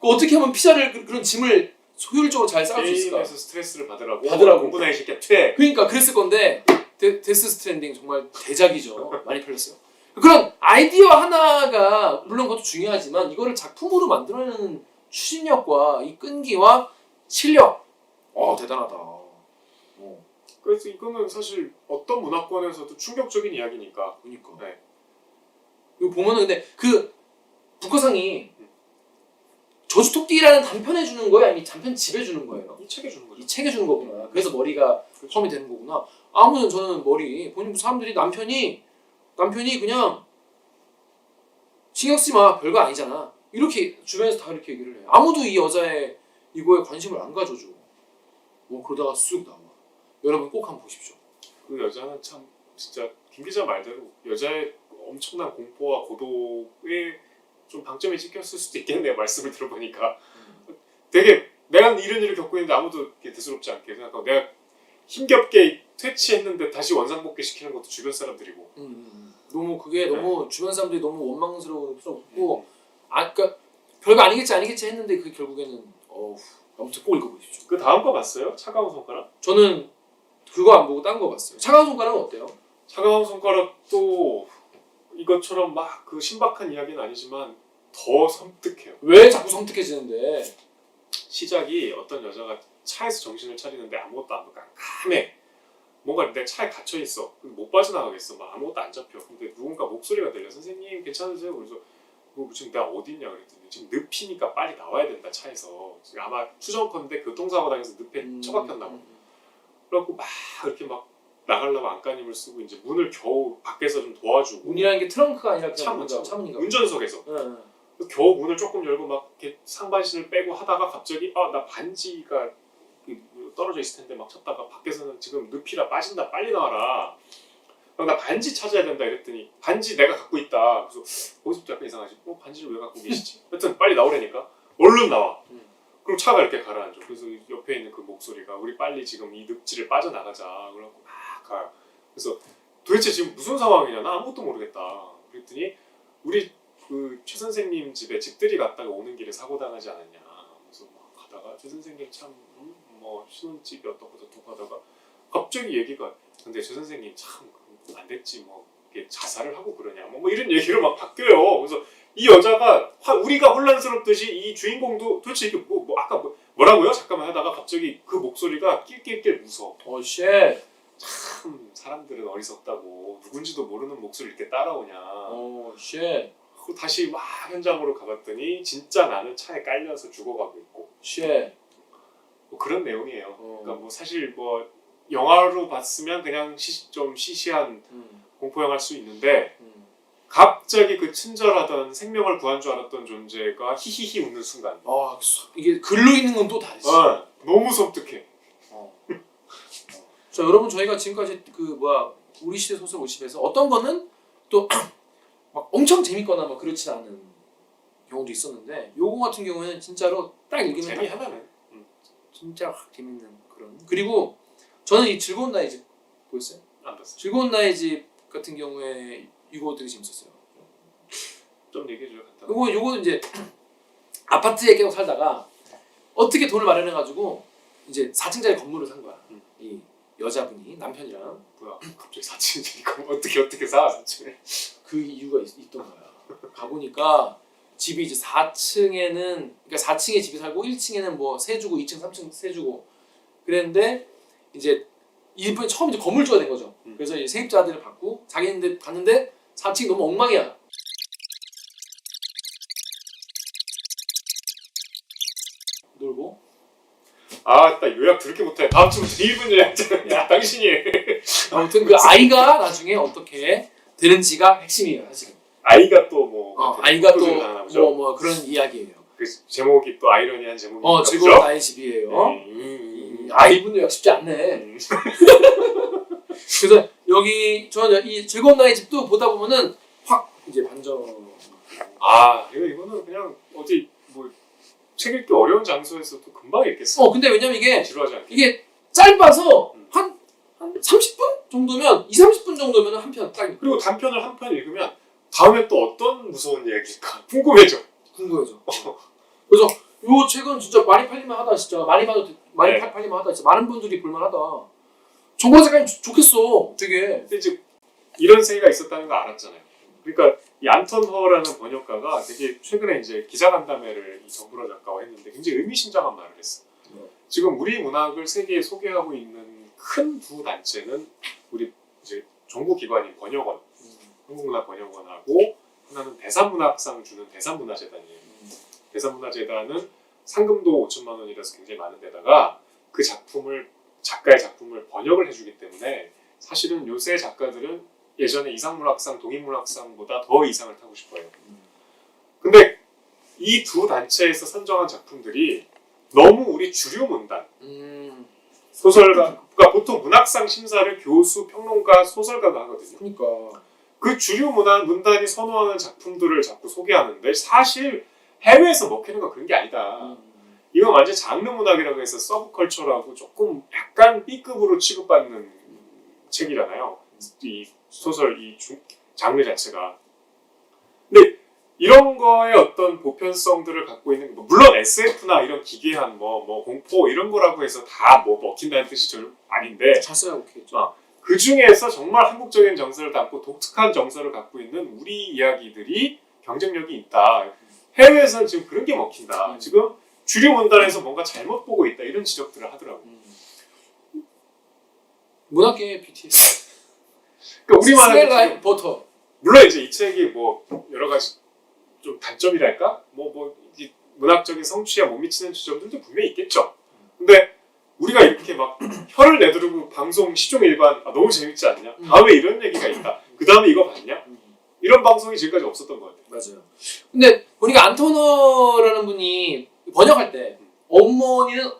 어떻게 하면 피자를 그런 짐을 효율적으로 잘 쌓을 수 있을까? 게임에서 스트레스를 받으라고 공부나 이 새끼야 퇴. 그러니까 그랬을 건데 데스 스트랜딩 정말 대작이죠. 많이 팔렸어요. 그런 아이디어 하나가 물론 그것도 중요하지만 이거를 작품으로 만들어내는 추진력과 이 끈기와 실력 대단하다. 그래서 이거는 사실 어떤 문화권에서도 충격적인 이야기니까. 그러니까. 네. 이거 보면은 근데 그 북커상이 저주토끼라는 단편에 주는 거예요? 아니면 단편 집에 주는 거예요? 이 책에 주는 거죠. 이 책에 주는 거구나. 그래서 머리가 그렇죠. 펌이 되는 거구나. 아무튼 저는 머리 보니까 사람들이 남편이 그냥 신경 쓰지 마 별거 아니잖아. 이렇게 주변에서 다 이렇게 얘기를 해. 아무도 이 여자의 이거에 관심을 안 가져줘. 그러다가 쑥 나와. 여러분 꼭 한번 보십시오. 그 여자는 참 진짜 김 기자 말대로 여자의 엄청난 공포와 고독에 좀 방점이 찍혔을 수도 있겠네요. 말씀을 들어보니까 되게 내가 이런 일을 겪고 있는데 아무도 이렇게 대수롭지 않게 생각하고 내가 힘겹게 퇴치했는데 다시 원상복귀 시키는 것도 주변 사람들이고 너무 그게 너무 주변 사람들이 너무 원망스럽고 그러니까 별거 아니겠지 했는데 그게 결국에는 아무튼 꼭 읽어보십시오. 그 다음 거 봤어요? 차가운 손가락? 저는 그거 안 보고 딴 거 봤어요. 차가운 손가락은 어때요? 차가운 손가락도 이것처럼 막 그 신박한 이야기는 아니지만 더 섬뜩해요. 왜 자꾸 섬뜩해지는데? 시작이 어떤 여자가 차에서 정신을 차리는데 아무것도 안 보고 깜깜해. 뭔가 내 차에 gat혀 있어. 못 빠져나가겠어. 막 아무것도 안 잡혀. 근데 누군가 목소리가 들려. 선생님 괜찮으세요? 그래서 지금 내가 어디 있냐 그랬더니 지금 늪이니까 빨리 나와야 된다 차에서. 지금 아마 추정컨대 교통사고 당해서 늪에 처박혔나 봐. 그래갖고 막 이렇게 막 나가려고 안간힘을 쓰고 이제 문을 겨우 밖에서 좀 도와주고. 문이라는 게 트렁크가 아니라 그냥 차문인가? 운전석에서. 응. 겨우 문을 조금 열고 막 이렇게 상반신을 빼고 하다가 갑자기 나 반지가 떨어져 있을 텐데 막 찾다가 밖에서는 지금 늪이라 빠진다 빨리 나와라. 나 반지 찾아야 된다 이랬더니 반지 내가 갖고 있다. 그래서 거기서부터 약간 이상하지. 반지를 왜 갖고 계시지? 하여튼 빨리 나오라니까 얼른 나와. 그럼 차가 이렇게 가라앉아. 그래서 옆에 있는 그 목소리가 우리 빨리 지금 이 늪지를 빠져나가자. 그러고 막 가요. 그래서 도대체 지금 무슨 상황이냐 나 아무것도 모르겠다. 그랬더니 우리 그 최 선생님 집에 집들이 갔다가 오는 길에 사고 당하지 않았냐. 그래서 막 가다가 최 선생님 참 뭐 신혼집이 어떻고 저떻고 하다가 갑자기 얘기가 근데 최 선생님 참 안 됐지 뭐 이게 자살을 하고 그러냐 뭐 이런 얘기로 막 바뀌어요. 그래서 이 여자가 우리가 혼란스럽듯이 이 주인공도 도대체 이게 아까 뭐라고요? 잠깐만 하다가 갑자기 그 목소리가 낄낄낄 무서워. 쉣. 참 사람들은 어리석다고 누군지도 모르는 목소리 이렇게 따라오냐. 쉣. 다시 막 현장으로 가봤더니 진짜 나는 차에 깔려서 죽어가고 있고. 쉣. 뭐 그런 내용이에요. 그러니까 뭐 사실 뭐 영화로 봤으면 그냥 좀 시시한 공포 영화일 수 있는데 갑자기 그 친절하던 생명을 구한 줄 알았던 존재가 히히히 웃는 순간. 이게 글로 있는 건 또 다르지. 너무 섬뜩해. 자 여러분 저희가 지금까지 우리 시대 소설 50에서 어떤 거는 또 막 엄청 재밌거나 막 그렇지 않은 경우도 있었는데 요거 같은 경우에는 진짜로 딱 읽으면 재미 하나는 진짜 확 재밌는 그런. 그리고 저는 이 즐거운 나의 집 보였어요? 안 봤어. 즐거운 나의 집 같은 경우에 이거 되게 재밌었어요. 좀 얘기해줘요 간단하게. 요거는 이제 아파트에 계속 살다가 어떻게 돈을 마련해가지고 이제 4층짜리 건물을 산 거야. 이 여자분이 남편이랑. 뭐야 갑자기 4층이니까 어떻게 사 4층을. 그 이유가 있던 거야. 가보니까 집이 이제 4층에는 그러니까 4층에 집이 살고 1층에는 뭐 세 주고 2층 3층 세 주고 그랬는데 이제 이분이 처음 이제 건물주가 된 거죠. 그래서 이제 세입자들을 받고 자기네 갔는데 4층이 너무 엉망이야. 놀고 나 요약 그렇게 못해. 다음 주부터 1분 요약. 당신이 해. 아무튼 그 아이가 나중에 어떻게 되는지가 핵심이에요 사실은. 아이가 또 뭐 아이가 또 당하나 보죠? 뭐 그런 이야기예요. 그 제목이 또 아이러니한 제목이니까. 즐거운 나의 집이에요. 이분 요약 쉽지 않네. 그래서 여기 저는 이 즐거운 나의 집도 보다 보면은 확 이제 반전. 이거는 그냥 어디 뭐 책 읽기 어려운 장소에서도 금방 읽겠어. 근데 왜냐면 지루하지 않게. 이게 짧아서 한 30분 정도면 30분 정도면 한 편 딱. 그리고 단편을 한 편 읽으면 다음에 또 어떤 무서운 이야기일까 궁금해져. 그래서 요 책은 진짜 많이 팔리면 하다 진짜 많이 네. 팔리면 하다 진짜 많은 분들이 볼만하다. 정보 작가님 좋겠어 되게. 근데 이제 이런 세계가 있었다는 거 알았잖아요. 그러니까 이 안톤 허라는 번역가가 되게 최근에 이제 기자간담회를 이 정보라 작가와 했는데 굉장히 의미심장한 말을 했어. 지금 우리 문학을 세계에 소개하고 있는 큰 두 단체는 우리 이제 정부기관인 번역원, 한국문화번역원하고 하나는 대산문학상 주는 대산문화재단이에요. 대산문화재단은 상금도 5천만 원이라서 굉장히 많은 데다가 그 작가의 작품을 번역을 해주기 때문에 사실은 요새 작가들은 예전에 이상문학상, 동인문학상보다 더 이상을 타고 싶어요. 근데 이 두 단체에서 선정한 작품들이 너무 우리 주류 문단, 소설가, 그러니까 보통 문학상 심사를 교수, 평론가, 소설가가 하거든요. 그러니까 그 주류 문단이 선호하는 작품들을 자꾸 소개하는데 사실 해외에서 먹히는 건 그런 게 아니다. 이건 완전 장르 문학이라고 해서 서브컬처라고 조금 약간 B급으로 취급받는 책이잖아요. 이 소설, 장르 자체가. 근데 이런 거에 어떤 보편성들을 갖고 있는 물론 SF나 이런 기괴한 공포 이런 거라고 해서 다 먹힌다는 뜻이 절 아닌데 잘 써야 오케이. 그 중에서 정말 한국적인 정서를 담고 독특한 정서를 갖고 있는 우리 이야기들이 경쟁력이 있다. 해외에서는 지금 그런 게 먹힌다. 지금 주류 문단에서 뭔가 잘못 보고 있다. 이런 지적들을 하더라고요. 문학계의 BTS. 그러니까 우리만의 스멜라이 버터. 물론 이제 이 책이 뭐 여러 가지 좀 단점이랄까? 이 문학적인 성취에 못 미치는 지점들도 분명히 있겠죠. 근데 우리가 이렇게 막 혀를 내두르고 방송 시종일관 너무 재밌지 않냐? 다음에 이런 얘기가 있다. 그 다음에 이거 봤냐? 이런 방송이 지금까지 없었던 것 같아요. 맞아요. 근데 보니까 안토너라는 분이 번역할 때 어머니는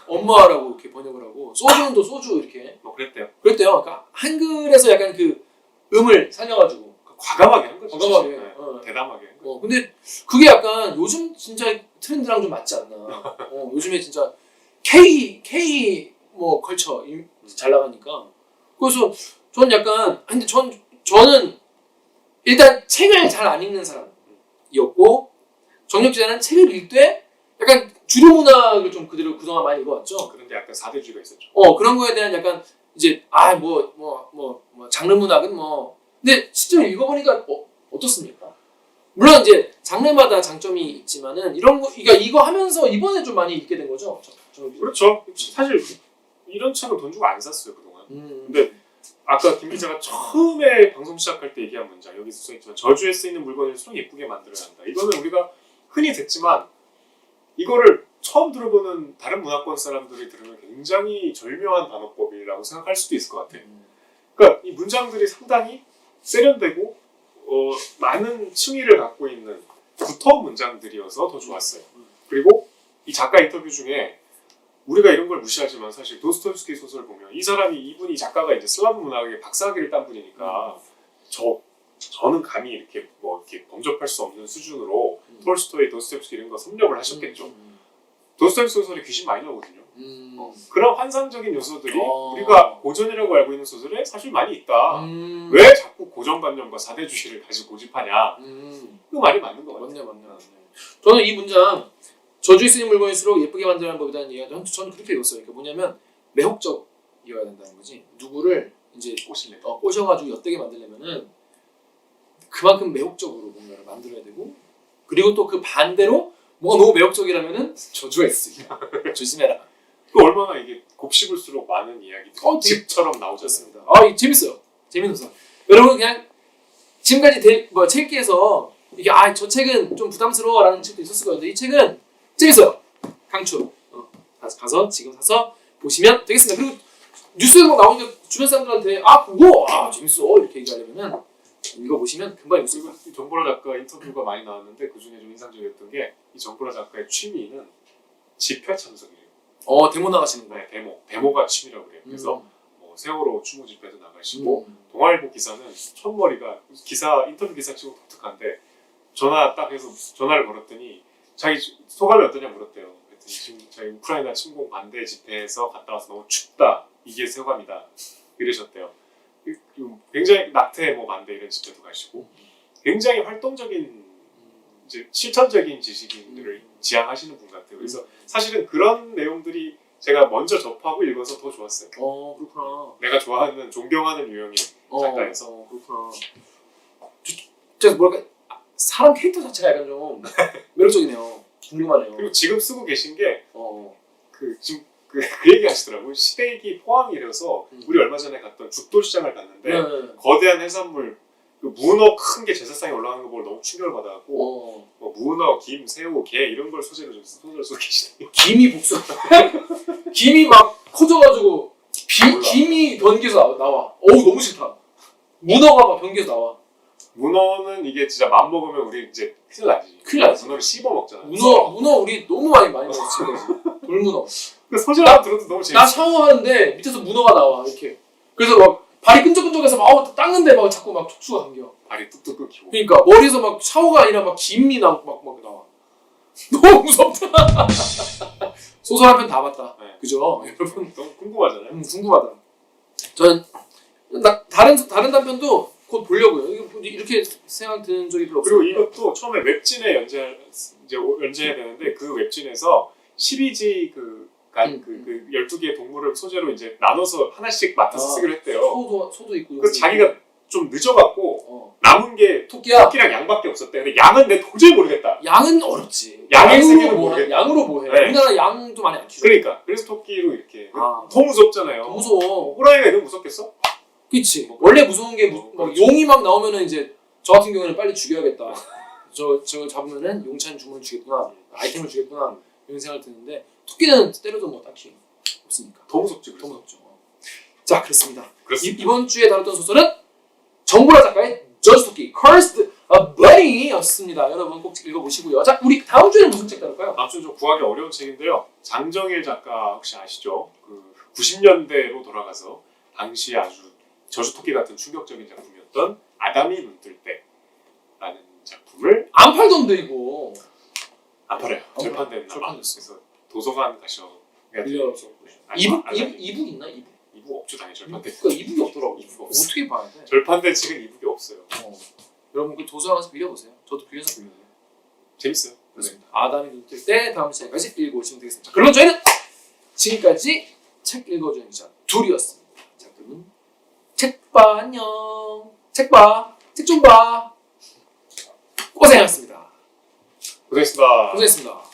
엄마라고 이렇게 번역을 하고 소주는 또 소주 이렇게. 그랬대요. 그러니까 한글에서 약간 그 음을 살려가지고 과감하게 한 거죠. 과감하게. 네. 대담하게 한 거죠. 근데 그게 약간 요즘 진짜 트렌드랑 좀 맞지 않나. 요즘에 진짜 K 컬처 잘 나가니까. 그래서 전 약간 근데 저는 일단 책을 잘 안 읽는 사람이었고 정력 기자는 책을 읽되 약간 주류 문학을 좀 그대로 그동안 많이 읽어왔죠. 그런데 약간 사대주의가 있었죠. 그런 거에 대한 약간 이제 장르 문학은 근데 실제로 읽어보니까 어떻습니까? 물론 이제 장르마다 장점이 있지만은 그러니까 이거 하면서 이번에 좀 많이 읽게 된 거죠. 그렇죠. 사실 이런 책은 돈 주고 안 샀어요 그동안. 근데 아까 김 기자가 처음에 방송 시작할 때 얘기한 문장 여기서 써있지만 저주에 쓰이는 물건일수록 예쁘게 만들어야 한다. 이거는 우리가 흔히 듣지만 이거를 처음 들어보는 다른 문화권 사람들이 들으면 굉장히 절묘한 단어법이라고 생각할 수도 있을 것 같아요. 그러니까 이 문장들이 상당히 세련되고 많은 층위를 갖고 있는 두터운 문장들이어서 더 좋았어요. 그리고 이 작가 인터뷰 중에 우리가 이런 걸 무시하지만 사실 도스토옙스키 소설 보면 이분이 작가가 이제 슬라브 문학의 박사학위를 딴 분이니까 저는 감히 이렇게 범접할 수 없는 수준으로 톨스토이, 도스토옙스키 이런 거 섭렵을 하셨겠죠. 도스토옙스키 소설에 귀신 많이 나오거든요. 그런 환상적인 요소들이 우리가 고전이라고 알고 있는 소설에 사실 많이 있다. 왜 자꾸 고정관념과 사대주의를 가지고 고집하냐. 그 말이 맞는 것 같아요. 맞네. 저는 이 문장 저주에 쓰이는 물건일수록 예쁘게 만들어가는 법이라는 얘기가 저는 그렇게 읽었어요. 그러니까 뭐냐면 매혹적이어야 된다는 거지. 누구를 이제 꼬셔가지고 엿되게 만들려면은 그만큼 매혹적으로 뭔가를 만들어야 되고 그리고 또 그 반대로 뭐가 너무 매혹적이라면은 저주가 있으니까 조심해라. 그 얼마나 이게 곱씹을수록 많은 이야기들이 집처럼 나오셨습니다. 재밌어요. 재밌어서 여러분 그냥 지금까지 책기에서 이게 저 책은 좀 부담스러워라는 책도 있었을 거예요. 근데 이 책은 재밌어요. 강추. 가서 지금 사서 보시면 되겠습니다. 그리고 뉴스에서 막 나오니까 주변 사람들한테 그거 재밌어 이렇게 얘기하려면은 읽어보시면 금방 읽을 수 있어요. 그리고 정보라 작가 인터뷰가 많이 나왔는데 그 중에 좀 인상적이었던 게 이 정보라 작가의 취미는 집회 참석이에요. 데모 나가시는 거예요. 네, 데모가 취미라고 그래요. 그래서 뭐 세월호 추모 집회도 나가시고 동아일보 기사는 첫머리가 인터뷰 기사 치고 독특한데 전화 딱 해서 전화를 걸었더니 자기 소감이 어떠냐 물었대요. 그랬더니 지금 저희 우크라이나 침공 반대 집회에서 갔다 와서 너무 춥다. 이게 소감이다. 이러셨대요. 굉장히 낙태 뭐 반대 이런 집회도 가시고 굉장히 활동적인 이제 실천적인 지식인들을 지향하시는 분 같아요. 그래서 사실은 그런 내용들이 제가 먼저 접하고 읽어서 더 좋았어요. 그렇구나. 내가 좋아하는 존경하는 유형의 작가에서. 그렇구나. 진짜 뭐랄까 사람 캐릭터 자체가 약간 좀 매력적이네요. 궁금하네요. 그리고 지금 쓰고 계신 게 지금 그 얘기 하시더라고요. 시댁이 포항이라서 우리 얼마 전에 갔던 죽도시장을 갔는데 거대한 해산물 그 문어 큰 게 제사상에 올라가는 거 보고 너무 충격을 받아갖고 뭐 문어, 김, 새우, 게 이런 걸 소재로 좀 소설을 쓰고 계시네요. 김이 복수. 김이 막 커져가지고 김이 변기에서 나와. 어우 너무 싫다. 문어가 막 변기에서 나와. 문어는 이게 진짜 맘 먹으면 우리 이제 큰일 나지. 큰일 나지. 문어를 씹어 먹잖아. 문어 우리 너무 많이 먹었지. 돌문어. 그 소재만 들어도 너무 재밌어. 나 샤워하는데 밑에서 문어가 나와 이렇게. 그래서 막 발이 끈적끈적해서 막 닦는데 막 자꾸 막 촉수가 감겨. 발이 뚝뚝 끊기고. 그러니까 머리에서 막 샤워가 아니라 막 김이 막 나와. 너무 무섭다. 소설 한 편 다 봤다. 네. 그죠? 여러분 너무 궁금하잖아요. 궁금하다. 저는 다른 단편도 곧 보려고요. 이렇게 생각 드는 적이 별로 없어요. 그리고 이것도 처음에 웹진에 연재해야 되는데 그 웹진에서 12지 그 12개의 동물을 소재로 이제 나눠서 하나씩 맡아서 쓰기로 했대요. 소도 있고. 그래서 자기가 좀 늦어갖고 남은 게 토끼랑 양밖에 없었대. 근데 양은 내 도저히 모르겠다. 양은 어렵지. 양의 세계는 모르겠다. 양으로 뭐해? 네. 우리나라 양도 많이 안 키우죠. 그러니까 그래서 토끼로 이렇게 더 무섭잖아요. 더 무서워. 호랑이가 이런 무섭겠어? 그치. 원래 무서운 게 막 그렇지. 용이 막 나오면은 이제 저 같은 경우에는 빨리 죽여야겠다. 저 잡으면은 용찬 주문을 주겠구나. 아이템을 주겠구나. 이런 생각이 드는데 토끼는 때려도 뭐 딱히 없으니까. 더 무섭지. 더 무섭죠. 자, 그렇습니다. 그렇습니다. 이번 주에 다뤘던 소설은 정보라 작가의 저주토끼 Cursed Bunny였습니다. 여러분 꼭 읽어보시고요. 자, 우리 다음 주에는 무슨 책 다룰까요? 다음 주는 좀 구하기 어려운 책인데요. 장정일 작가 혹시 아시죠? 그 90년대로 돌아가서 당시 아주 저주토끼 같은 충격적인 작품이었던 아담이 눈뜰 때라는 작품을 안 팔던데 이거. 안 팔아요. 절판됐나 봐. 절판됐어. 그래서 도서관 가셔. 빌려서. 이북 있나? 이북 없죠. 당연히 절판됐. 그러니까 이북이 없더라고. 이북 없어. 어떻게 봐야 돼? 절판된 책은 이북이 없어요. 여러분 그 도서관 가서 빌려보세요. 저도 빌려서 빌려요. 재밌어요. 그렇습니다. 아담이 눈 뜰 때 다음 시간까지 읽어오시면 되겠습니다. 그럼 저희는 지금까지 책 읽어주는 기자 둘이었습니다. 자, 그러면 책 봐 안녕. 책 좀 봐. 고생하셨습니다. 고생했습니다. 고생했습니다.